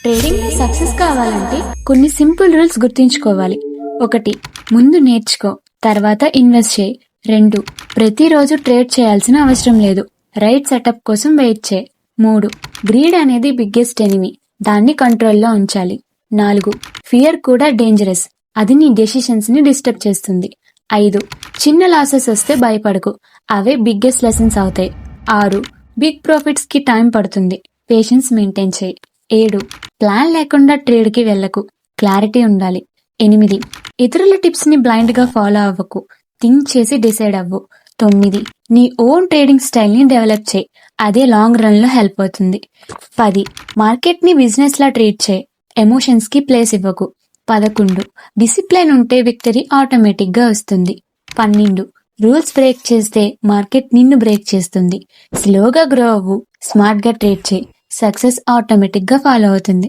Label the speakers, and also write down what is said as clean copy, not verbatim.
Speaker 1: Trading లో success కావాలంటే కొన్ని సింపుల్ రూల్స్ గుర్తుంచుకోవాలి. 1. ముందు నేర్చుకో, తర్వాత ఇన్వెస్ట్ చేయి. 2. ప్రతిరోజు ట్రేడ్ చేయాల్సిన అవసరం లేదు, రైట్ సెటప్ కోసం వెయిట్ చేయి. 3. గ్రీడ్ అనేది బిగ్గెస్ట్ ఎనిమీ, దాన్ని కంట్రోల్లో ఉంచాలి. 4. ఫియర్ కూడా డేంజరస్, అది నీ డెసిషన్స్ ని డిస్టర్బ్ చేస్తుంది. 5. చిన్న లాసెస్ వస్తే భయపడకు, అవే బిగ్గెస్ట్ లెసన్స్ అవుతాయి. 6. బిగ్ ప్రాఫిట్స్ కి టైం పడుతుంది, పేషెన్స్ మెయింటైన్ చేయి. 7. ప్లాన్ లేకుండా ట్రేడ్ కి వెళ్ళకు, క్లారిటీ ఉండాలి. 8. ఇతరుల టిప్స్ ని బ్లైండ్ గా ఫాలో అవ్వకు, థింక్ చేసి డిసైడ్ అవ్వు. 9. నీ ఓన్ ట్రేడింగ్ స్టైల్ ని డెవలప్ చేయి, అదే లాంగ్ రన్ లో హెల్ప్ అవుతుంది. 10. మార్కెట్ ని బిజినెస్ లా ట్రీట్ చేయి, ఎమోషన్స్ కి ప్లేస్ ఇవ్వకు. 11. డిసిప్లైన్ ఉంటే విక్టరీ ఆటోమేటిక్ గా వస్తుంది. 12. రూల్స్ బ్రేక్ చేస్తే మార్కెట్ నిన్ను బ్రేక్ చేస్తుంది. స్లోగా గ్రో అవ్వు, స్మార్ట్ గా ట్రేడ్ చేయి, సక్సెస్ ఆటోమేటిక్ గా ఫాలో అవుతుంది.